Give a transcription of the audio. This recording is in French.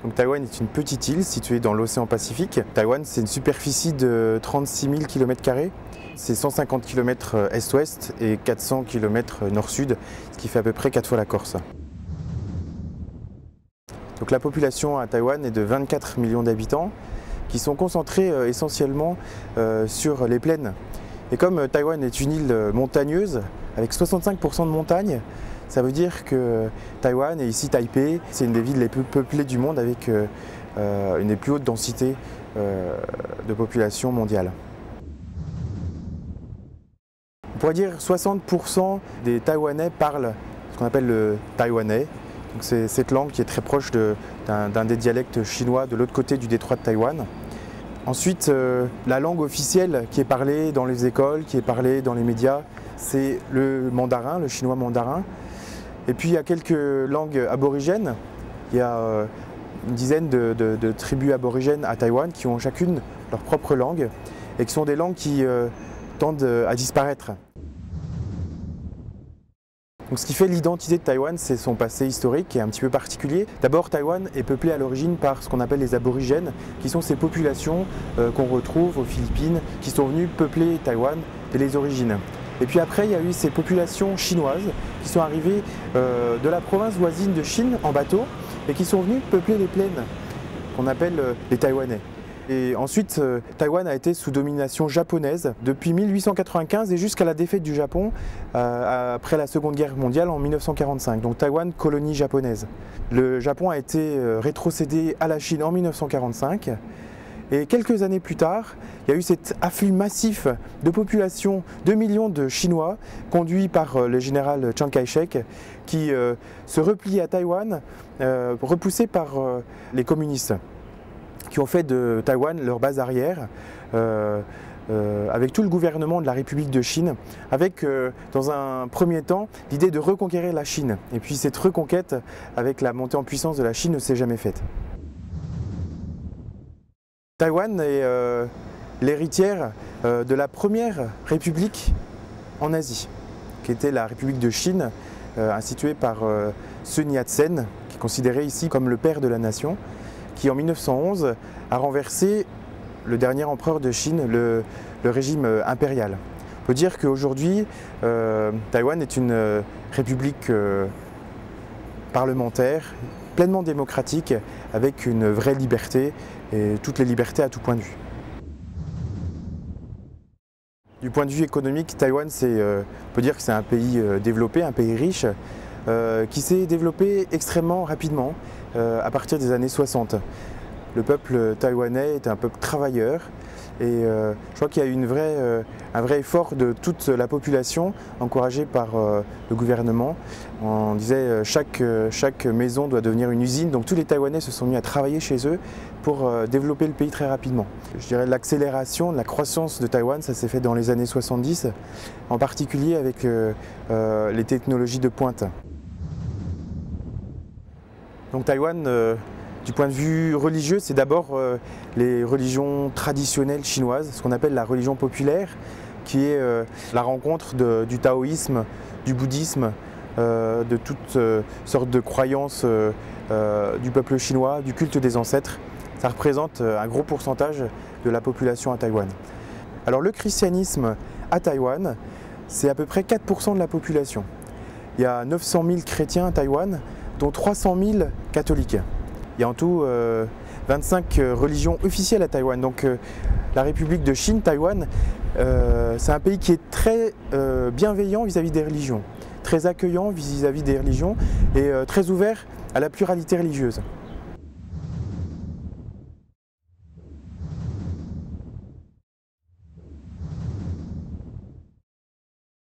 Donc, Taïwan est une petite île située dans l'océan Pacifique. Taïwan, c'est une superficie de 36 000 km². C'est 150 km est-ouest et 400 km nord-sud, ce qui fait à peu près 4 fois la Corse. Donc, la population à Taïwan est de 24 millions d'habitants qui sont concentrés essentiellement sur les plaines. Et comme Taïwan est une île montagneuse avec 65% de montagnes, ça veut dire que Taïwan, et ici Taipei, c'est une des villes les plus peuplées du monde avec une des plus hautes densités de population mondiale. On pourrait dire que 60% des Taïwanais parlent ce qu'on appelle le taïwanais. C'est cette langue qui est très proche d'un des dialectes chinois de l'autre côté du détroit de Taïwan. Ensuite, la langue officielle qui est parlée dans les écoles, qui est parlée dans les médias, c'est le mandarin, le chinois mandarin. Et puis il y a quelques langues aborigènes. Il y a une dizaine de tribus aborigènes à Taïwan qui ont chacune leur propre langue et qui sont des langues qui tendent à disparaître. Donc, ce qui fait l'identité de Taïwan, c'est son passé historique qui est un petit peu particulier. D'abord, Taïwan est peuplé à l'origine par ce qu'on appelle les aborigènes, qui sont ces populations qu'on retrouve aux Philippines, qui sont venues peupler Taïwan dès les origines. Et puis après, il y a eu ces populations chinoises qui sont arrivées de la province voisine de Chine en bateau et qui sont venues peupler les plaines, qu'on appelle les Taïwanais. Et ensuite, Taïwan a été sous domination japonaise depuis 1895 et jusqu'à la défaite du Japon après la Seconde Guerre mondiale en 1945. Donc Taïwan, colonie japonaise. Le Japon a été rétrocédé à la Chine en 1945. Et quelques années plus tard, il y a eu cet afflux massif de population, 2 millions de Chinois, conduits par le général Chiang Kai-shek, qui se replient à Taïwan, repoussés par les communistes, qui ont fait de Taïwan leur base arrière, avec tout le gouvernement de la République de Chine, avec dans un premier temps l'idée de reconquérir la Chine. Et puis cette reconquête, avec la montée en puissance de la Chine, ne s'est jamais faite. Taïwan est l'héritière de la première république en Asie, qui était la République de Chine, instituée par Sun Yat-sen, qui est considéré ici comme le père de la nation, qui en 1911 a renversé le dernier empereur de Chine, le régime impérial. On peut dire qu'aujourd'hui, Taïwan est une république parlementaire, pleinement démocratique, avec une vraie liberté et toutes les libertés à tout point de vue. Du point de vue économique, Taïwan, on peut dire que c'est un pays développé, un pays riche, qui s'est développé extrêmement rapidement à partir des années 60. Le peuple taïwanais est un peuple travailleur et je crois qu'il y a eu un vrai effort de toute la population, encouragé par le gouvernement. On disait chaque maison doit devenir une usine, donc tous les Taïwanais se sont mis à travailler chez eux pour développer le pays très rapidement. Je dirais l'accélération de la croissance de Taïwan, ça s'est fait dans les années 70, en particulier avec les technologies de pointe. Donc Taïwan, du point de vue religieux, c'est d'abord les religions traditionnelles chinoises, ce qu'on appelle la religion populaire, qui est la rencontre du taoïsme, du bouddhisme, de toutes sortes de croyances du peuple chinois, du culte des ancêtres. Ça représente un gros pourcentage de la population à Taïwan. Alors le christianisme à Taïwan, c'est à peu près 4% de la population. Il y a 900 000 chrétiens à Taïwan, dont 300 000 catholiques. Il y a en tout 25 religions officielles à Taïwan. Donc la République de Chine, Taïwan, c'est un pays qui est très bienveillant vis-à-vis des religions, très accueillant vis-à-vis des religions et très ouvert à la pluralité religieuse.